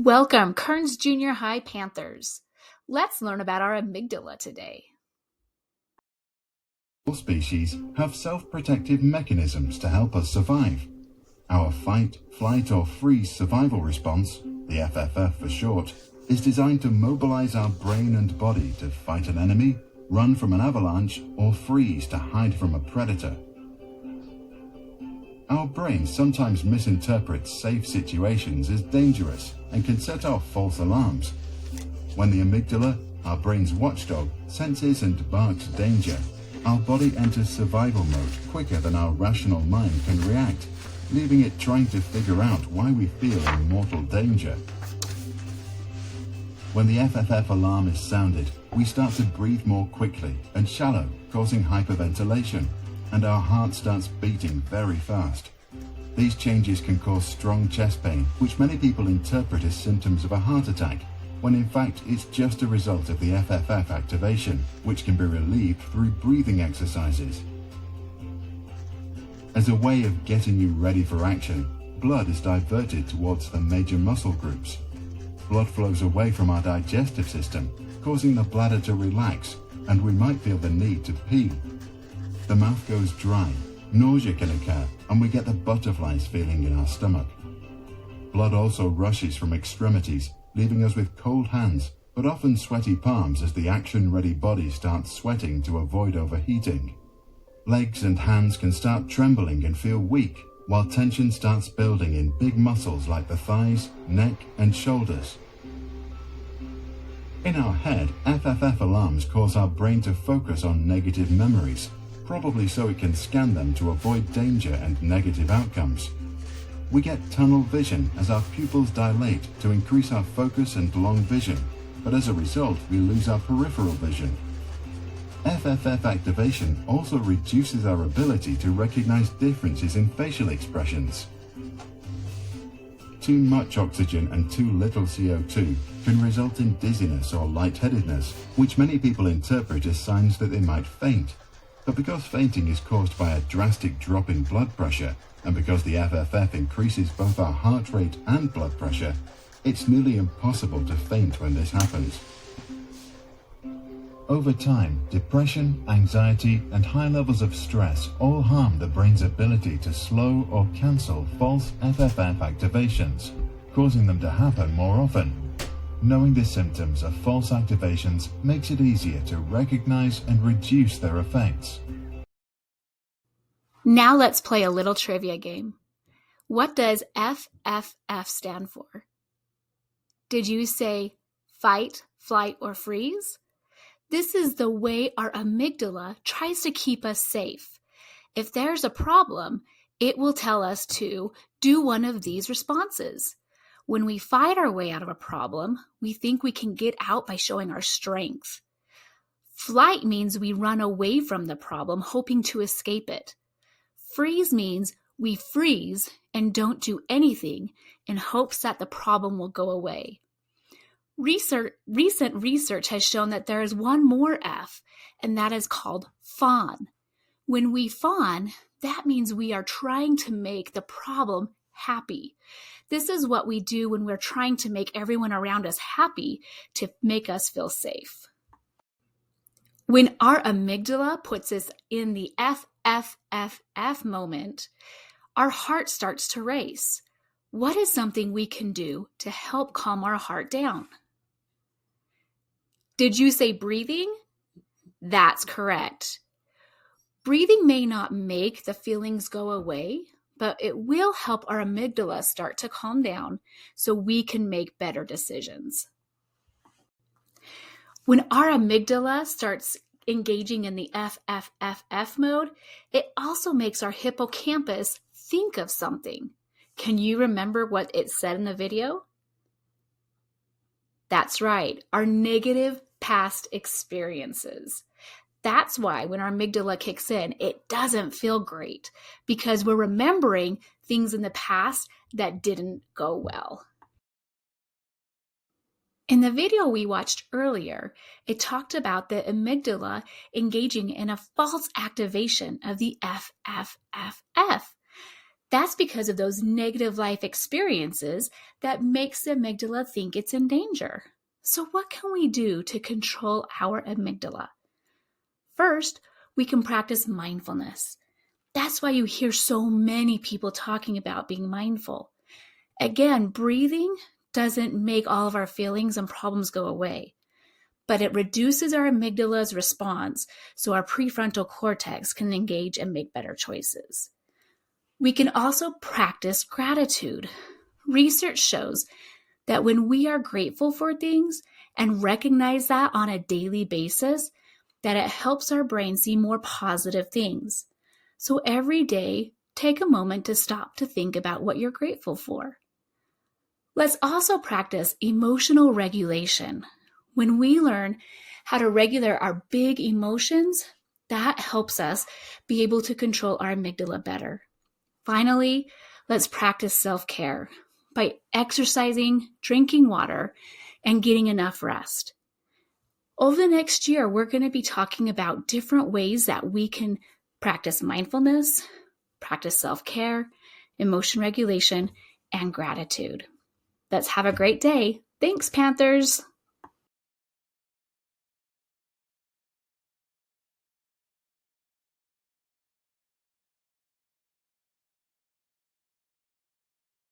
Welcome, Kearns Junior High Panthers. Let's learn about our amygdala today. All species have self-protective mechanisms to help us survive. Our fight, flight, or freeze survival response, the FFF for short, is designed to mobilize our brain and body to fight an enemy, run from an avalanche, or freeze to hide from a predator. Our brain sometimes misinterprets safe situations as dangerous and can set off false alarms. When the amygdala, our brain's watchdog, senses and barks danger, our body enters survival mode quicker than our rational mind can react, leaving it trying to figure out why we feel in mortal danger. When the FFF alarm is sounded, we start to breathe more quickly and shallow, causing hyperventilation, and our heart starts beating very fast. These changes can cause strong chest pain, which many people interpret as symptoms of a heart attack, when in fact it's just a result of the FFF activation, which can be relieved through breathing exercises. As a way of getting you ready for action, blood is diverted towards the major muscle groups. Blood flows away from our digestive system, causing the bladder to relax, and we might feel the need to pee. The mouth goes dry, nausea can occur, and we get the butterflies feeling in our stomach. Blood also rushes from extremities, leaving us with cold hands, but often sweaty palms as the action-ready body starts sweating to avoid overheating. Legs and hands can start trembling and feel weak, while tension starts building in big muscles like the thighs, neck, and shoulders. In our head, FFF alarms cause our brain to focus on negative memories, probably so it can scan them to avoid danger and negative outcomes. We get tunnel vision as our pupils dilate to increase our focus and long vision, but as a result we lose our peripheral vision. FFF activation also reduces our ability to recognize differences in facial expressions. Too much oxygen and too little CO2 can result in dizziness or lightheadedness, which many people interpret as signs that they might faint. But because fainting is caused by a drastic drop in blood pressure, and because the FFF increases both our heart rate and blood pressure, it's nearly impossible to faint when this happens. Over time, depression, anxiety, and high levels of stress all harm the brain's ability to slow or cancel false FFF activations, causing them to happen more often. Knowing the symptoms of false activations makes it easier to recognize and reduce their effects. Now let's play a little trivia game. What does FFF stand for? Did you say fight, flight, or freeze? This is the way our amygdala tries to keep us safe. If there's a problem, it will tell us to do one of these responses. When we fight our way out of a problem, we think we can get out by showing our strength. Flight means we run away from the problem, hoping to escape it. Freeze means we freeze and don't do anything in hopes that the problem will go away. Recent research has shown that there is one more F, and that is called fawn. When we fawn, that means we are trying to make the problem happy. This is what we do when we're trying to make everyone around us happy to make us feel safe. When our amygdala puts us in the FFFF moment, our heart starts to race. What is something we can do to help calm our heart down? Did you say breathing? That's correct. Breathing may not make the feelings go away, but it will help our amygdala start to calm down so we can make better decisions. When our amygdala starts engaging in the FFFF mode, it also makes our hippocampus think of something. Can you remember what it said in the video? That's right, our negative past experiences. That's why when our amygdala kicks in, it doesn't feel great because we're remembering things in the past that didn't go well. In the video we watched earlier, it talked about the amygdala engaging in a false activation of the FFFF. That's because of those negative life experiences that makes the amygdala think it's in danger. So what can we do to control our amygdala? First, we can practice mindfulness. That's why you hear so many people talking about being mindful. Again, breathing doesn't make all of our feelings and problems go away, but it reduces our amygdala's response so our prefrontal cortex can engage and make better choices. We can also practice gratitude. Research shows that when we are grateful for things and recognize that on a daily basis, that it helps our brain see more positive things. So every day, take a moment to stop to think about what you're grateful for. Let's also practice emotional regulation. When we learn how to regulate our big emotions, that helps us be able to control our amygdala better. Finally, let's practice self-care by exercising, drinking water, and getting enough rest. Over the next year, we're going to be talking about different ways that we can practice mindfulness, practice self-care, emotion regulation, and gratitude. Let's have a great day. Thanks, Panthers.